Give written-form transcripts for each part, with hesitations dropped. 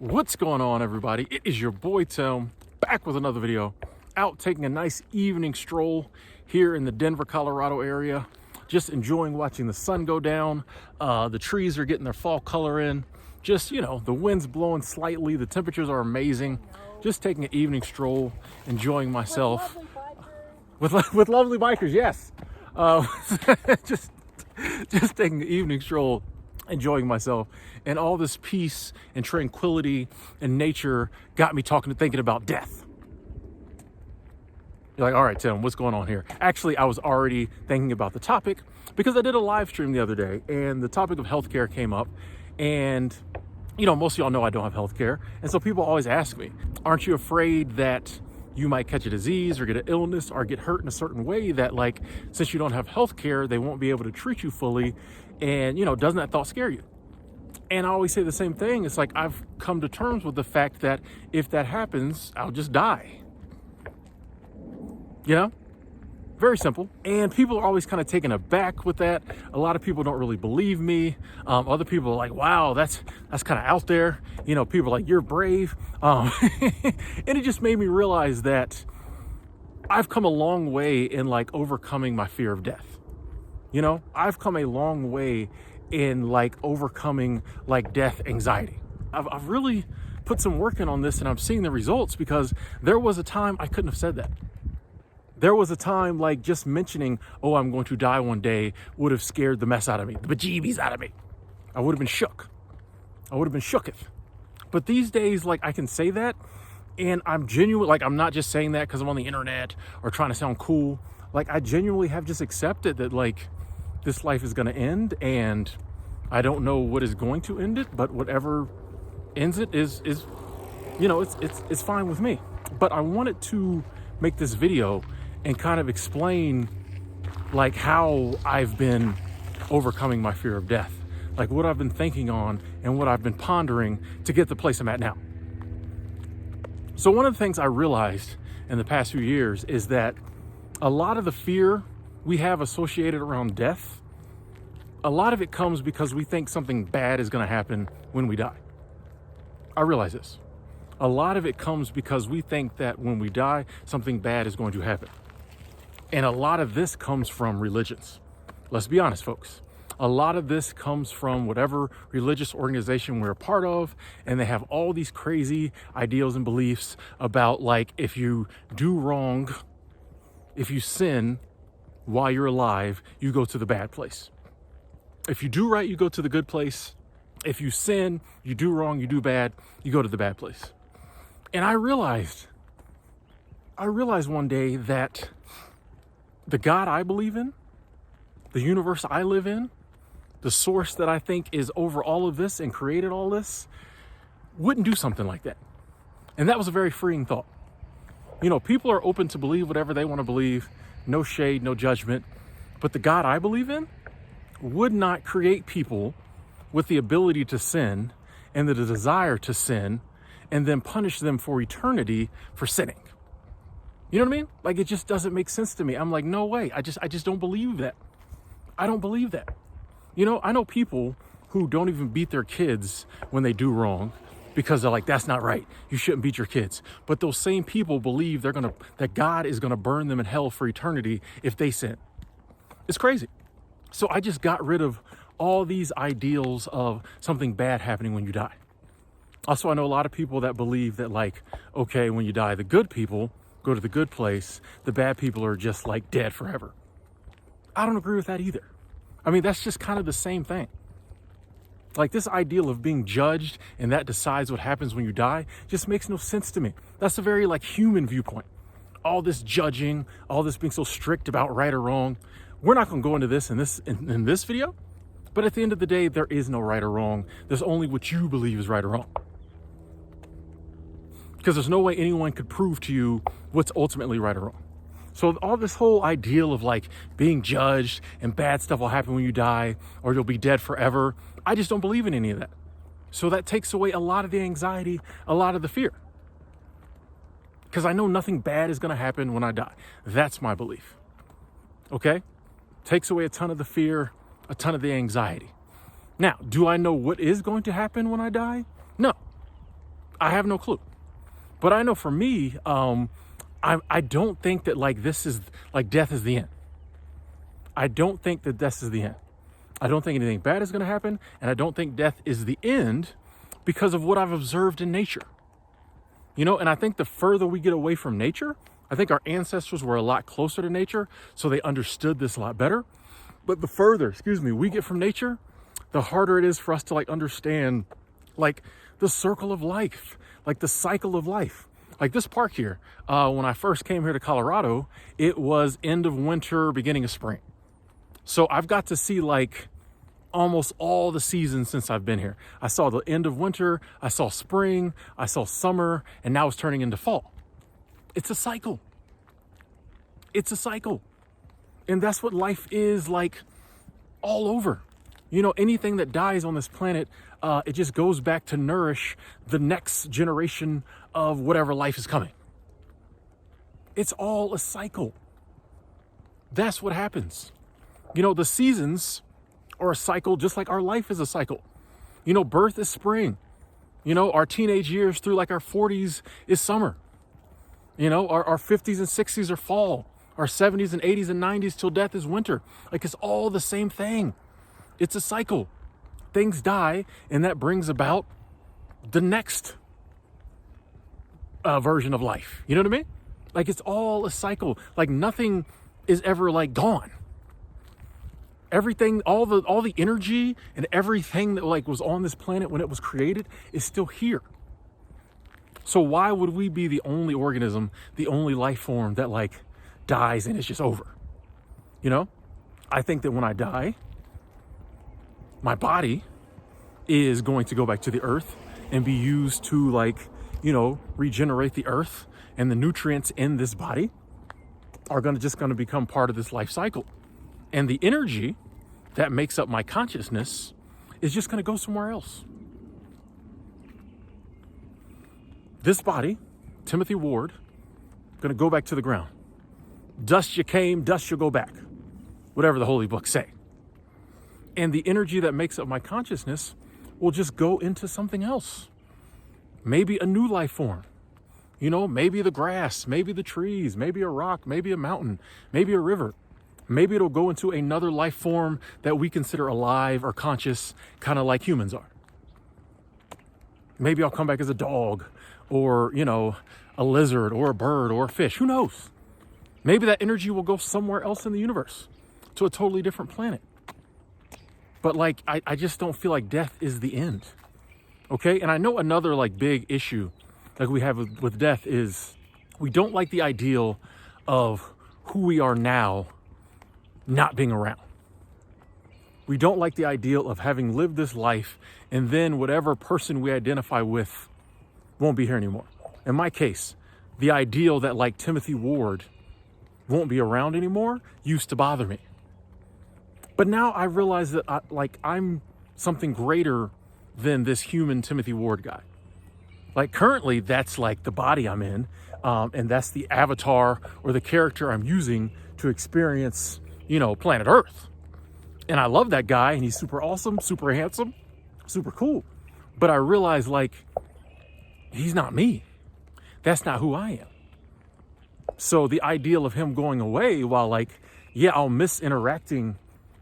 What's going on, everybody? It is your boy Tim, back with another video, out taking a nice evening stroll here in the Denver, Colorado area. Just enjoying watching the sun go down. The trees are getting their fall color in. Just, the wind's blowing slightly. The temperatures are amazing. Just taking an evening stroll, enjoying myself. With lovely bikers, yes. Just taking an evening stroll, enjoying myself, and all this peace and tranquility and nature got me thinking about death. You're like, all right, Tim, what's going on here? Actually, I was already thinking about the topic because I did a live stream the other day and the topic of healthcare came up. And, most of y'all know I don't have healthcare. And so people always ask me, aren't you afraid that you might catch a disease or get an illness or get hurt in a certain way that, since you don't have healthcare, they won't be able to treat you fully? And, doesn't that thought scare you? And I always say the same thing. It's like I've come to terms with the fact that if that happens, I'll just die. Very simple. And people are always kind of taken aback with that. A lot of people don't really believe me. Other people are like, wow, that's kind of out there. People are like, you're brave. And it just made me realize that I've come a long way in overcoming my fear of death. I've come a long way in overcoming death anxiety. I've really put some work in on this, and I'm seeing the results because there was a time I couldn't have said that. There was a time just mentioning, oh, I'm going to die one day would have scared the mess out of me, the bejeebies out of me. I would have been shook. I would have been shooketh. But these days, I can say that, and I'm genuine. I'm not just saying that because I'm on the internet or trying to sound cool. I genuinely have just accepted that this life is going to end, and I don't know what is going to end it, but whatever ends it is it's fine with me. But I wanted to make this video and kind of explain how I've been overcoming my fear of death, what I've been thinking on and what I've been pondering to get to the place I'm at now. So one of the things I realized in the past few years is that a lot of the fear we have associated around death, a lot of it comes because we think something bad is going to happen when we die. I realize this. A lot of it comes because we think that when we die, something bad is going to happen. And a lot of this comes from religions. Let's be honest, folks. A lot of this comes from whatever religious organization we're a part of, and they have all these crazy ideals and beliefs about if you do wrong, if you sin while you're alive, you go to the bad place. If you do right, you go to the good place. If you sin, you do wrong, you do bad, you go to the bad place. And I realized one day that the God I believe in, the universe I live in, the source that I think is over all of this and created all this, wouldn't do something like that. And that was a very freeing thought. People are open to believe whatever they want to believe, no shade, no judgment. But the God I believe in would not create people with the ability to sin and the desire to sin and then punish them for eternity for sinning. You know what I mean? It just doesn't make sense to me. I'm like, no way. I just don't believe that. I don't believe that. I know people who don't even beat their kids when they do wrong because they're like, that's not right. You shouldn't beat your kids. But those same people believe that God is gonna burn them in hell for eternity if they sin. It's crazy. So I just got rid of all these ideals of something bad happening when you die. Also, I know a lot of people that believe that okay, when you die, the good people go to the good place. The bad people are just dead forever. I don't agree with that either. I mean, that's just kind of the same thing. This ideal of being judged and that decides what happens when you die just makes no sense to me. That's a very human viewpoint. All this judging, all this being so strict about right or wrong. We're not going to go into this in this video, but at the end of the day, there is no right or wrong. There's only what you believe is right or wrong. Because there's no way anyone could prove to you what's ultimately right or wrong. So all this whole ideal of being judged and bad stuff will happen when you die or you'll be dead forever, I just don't believe in any of that. So that takes away a lot of the anxiety, a lot of the fear. Because I know nothing bad is going to happen when I die. That's my belief. Okay? Takes away a ton of the fear, a ton of the anxiety. Now, do I know what is going to happen when I die? No. I have no clue. But I know for me, I don't think that like this is like death is the end. I don't think that this is the end. I don't think anything bad is going to happen. And I don't think death is the end because of what I've observed in nature. You know, and I think the further we get away from nature, I think our ancestors were a lot closer to nature, so they understood this a lot better. But the further, we get from nature, the harder it is for us to like understand like the circle of life, like the cycle of life. Like this park here, when I first came here to Colorado, it was end of winter, beginning of spring. So I've got to see like almost all the seasons since I've been here. I saw the end of winter, I saw spring, I saw summer, and now it's turning into fall. It's a cycle. It's a cycle. And that's what life is like all over. You know, anything that dies on this planet, it just goes back to nourish the next generation of whatever life is coming. It's all a cycle. That's what happens. You know, the seasons are a cycle just like our life is a cycle. You know, birth is spring. You know, our teenage years through like our 40s is summer. You know, our 50s and 60s are fall. Our 70s and 80s and 90s till death is winter. Like it's all the same thing. It's a cycle. Things die, and that brings about the next version of life. You know what I mean? Like it's all a cycle. Like nothing is ever like gone. Everything, all the energy and everything that like was on this planet when it was created is still here. So why would we be the only organism, the only life form that like dies and it's just over? You know, I think that when I die, my body is going to go back to the earth and be used to like, you know, regenerate the earth, and the nutrients in this body are going to become part of this life cycle. And the energy that makes up my consciousness is just going to go somewhere else. This body, Timothy Ward, going to go back to the ground. Dust you came, dust you go back. Whatever the holy books say. And the energy that makes up my consciousness will just go into something else. Maybe a new life form. You know, maybe the grass, maybe the trees, maybe a rock, maybe a mountain, maybe a river. Maybe it'll go into another life form that we consider alive or conscious, kind of like humans are. Maybe I'll come back as a dog or, you know, a lizard or a bird or a fish. Who knows? Maybe that energy will go somewhere else in the universe, to a totally different planet. But like, I just don't feel like death is the end. Okay. And I know another like big issue like we have with death is we don't like the ideal of who we are now not being around. We don't like the ideal of having lived this life and then whatever person we identify with won't be here anymore. In my case, the ideal that like Timothy Ward won't be around anymore used to bother me. But now I realize that I'm something greater than this human Timothy Ward guy. Like currently that's like the body I'm in, and that's the avatar or the character I'm using to experience, you know, planet Earth. And I love that guy, and he's super awesome, super handsome, super cool. But I realize like he's not me. That's not who I am. So the ideal of him going away, while like, yeah, I'll miss interacting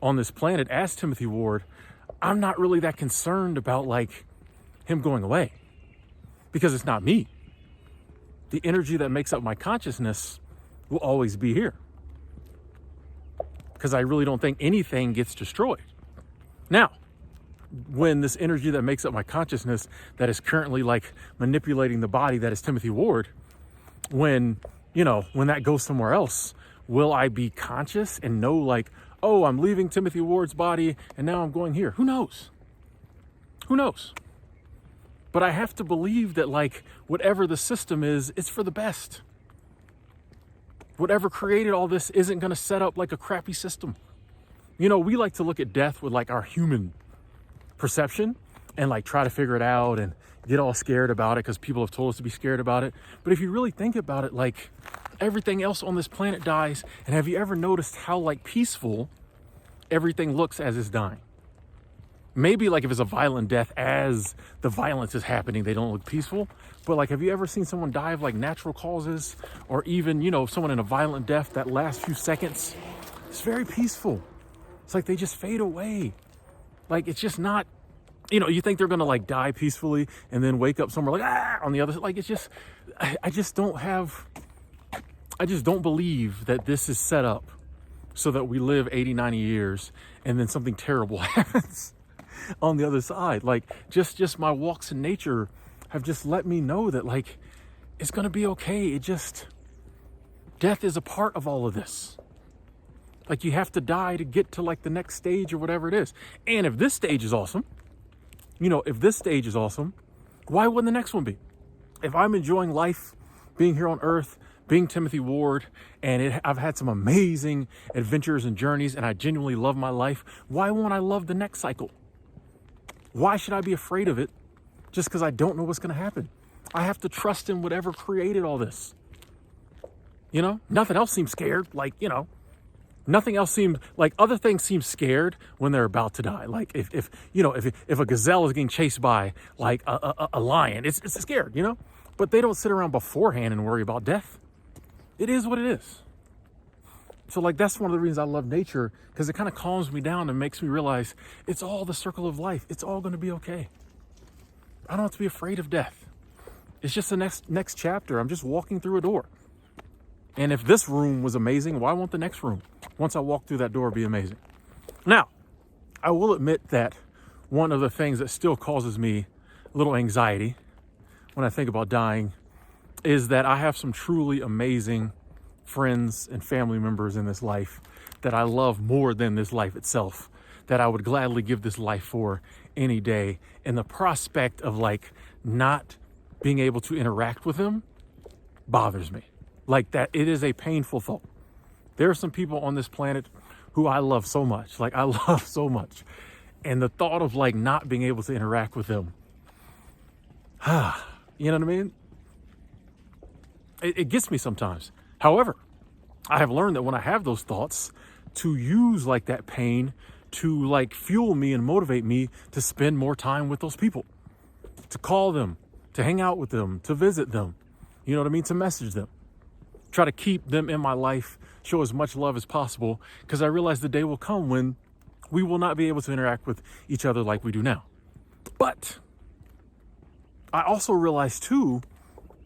on this planet as Timothy Ward, I'm not really that concerned about like him going away because it's not me. The energy that makes up my consciousness will always be here because I really don't think anything gets destroyed. Now, when this energy that makes up my consciousness that is currently like manipulating the body that is Timothy Ward, when that goes somewhere else, will I be conscious and know like, oh, I'm leaving Timothy Ward's body and now I'm going here? Who knows? Who knows? But I have to believe that like whatever the system is, it's for the best. Whatever created all this isn't going to set up like a crappy system. You know, we like to look at death with like our human perception and like try to figure it out and get all scared about it because people have told us to be scared about it. But if you really think about it, like everything else on this planet dies. And have you ever noticed how like peaceful everything looks as it's dying? Maybe like if it's a violent death, as the violence is happening, they don't look peaceful. But like, have you ever seen someone die of like natural causes, or even, someone in a violent death, that last few seconds, it's very peaceful. It's like they just fade away. Like, it's just not, you think they're going to like die peacefully and then wake up somewhere like, on the other side. Like, it's just, I just don't believe that this is set up so that we live 80, 90 years and then something terrible happens on the other side. Like, just my walks in nature have just let me know that like, it's going to be okay. Death is a part of all of this. Like, you have to die to get to like the next stage or whatever it is. And if this stage is awesome, why wouldn't the next one be? If I'm enjoying life, being here on earth, being Timothy Ward, and I've had some amazing adventures and journeys, and I genuinely love my life, why won't I love the next cycle? Why should I be afraid of it just because I don't know what's going to happen? I have to trust in whatever created all this. Nothing else seems scared. Like, nothing else seems like, other things seem scared when they're about to die. Like if a gazelle is getting chased by like a lion, it's scared, but they don't sit around beforehand and worry about death. It is what it is. So like, that's one of the reasons I love nature, because it kind of calms me down and makes me realize it's all the circle of life. It's all going to be okay. I don't have to be afraid of death. It's just the next chapter. I'm just walking through a door. And if this room was amazing, why won't the next room, once I walk through that door, be amazing? Now, I will admit that one of the things that still causes me a little anxiety when I think about dying is that I have some truly amazing friends and family members in this life that I love more than this life itself, that I would gladly give this life for any day. And the prospect of like not being able to interact with them bothers me. Like, that, it is a painful thought. There are some people on this planet who I love so much. Like, I love so much. And the thought of like not being able to interact with them, you know what I mean? It gets me sometimes. However, I have learned that when I have those thoughts, to use like that pain to like fuel me and motivate me to spend more time with those people, to call them, to hang out with them, to visit them, you know what I mean? To message them. Try to keep them in my life, show as much love as possible, because I realize the day will come when we will not be able to interact with each other like we do now. But I also realize too,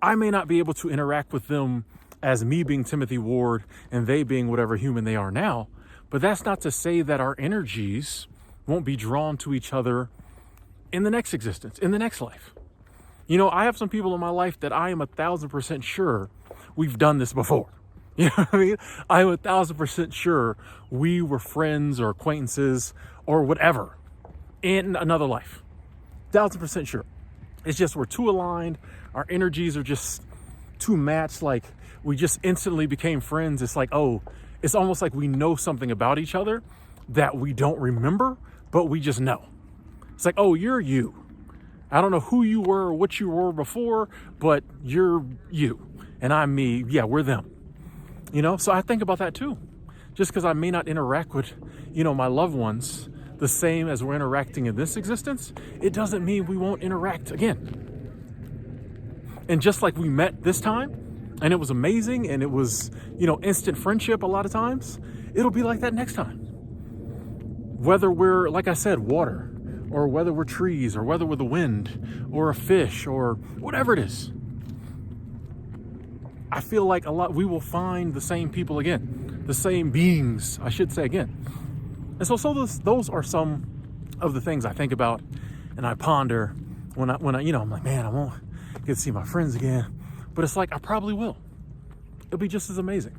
I may not be able to interact with them as me being Timothy Ward and they being whatever human they are now, but that's not to say that our energies won't be drawn to each other in the next existence, in the next life. I have some people in my life that I am 1,000% sure we've done this before. You know what I mean? I'm 1,000% sure we were friends or acquaintances or whatever in another life. 1,000% sure. It's just we're too aligned. Our energies are just too matched. Like, we just instantly became friends. It's like, it's almost like we know something about each other that we don't remember, but we just know. It's like, you're you. I don't know who you were or what you were before, but you're you. And I'm me. Yeah, we're them. So I think about that too. Just because I may not interact with, my loved ones the same as we're interacting in this existence, it doesn't mean we won't interact again. And just like we met this time, and it was amazing, and it was, instant friendship a lot of times, it'll be like that next time. Whether we're, like I said, water, or whether we're trees, or whether we're the wind, or a fish, or whatever it is. I feel like we will find the same people again, the same beings, I should say again. And so those are some of the things I think about and I ponder when I I'm like, man, I won't get to see my friends again, but it's like, I probably will. It'll be just as amazing,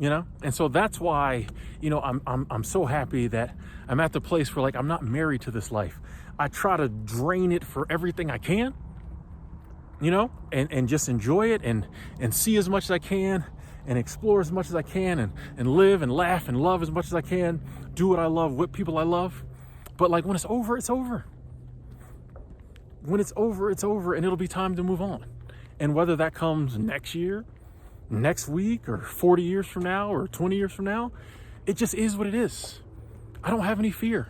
And so that's why, I'm so happy that I'm at the place where like, I'm not married to this life. I try to drain it for everything I can, and just enjoy it and see as much as I can and explore as much as I can and live and laugh and love as much as I can, do what I love with people I love. But like, when it's over, it's over. When it's over, it's over, and it'll be time to move on. And whether that comes next year, next week, or 40 years from now, or 20 years from now, it just is what it is. I don't have any fear.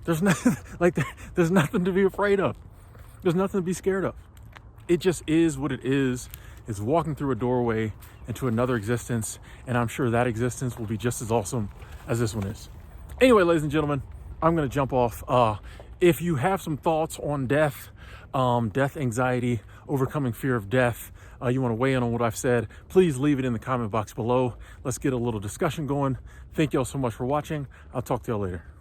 There's nothing like there's nothing to be afraid of. There's nothing to be scared of. It just is what it is. It's walking through a doorway into another existence, and I'm sure that existence will be just as awesome as this one is. Anyway, ladies and gentlemen, I'm going to jump off. If you have some thoughts on death, death anxiety, overcoming fear of death, you want to weigh in on what I've said, please leave it in the comment box below. Let's get a little discussion going. Thank y'all so much for watching. I'll talk to y'all later.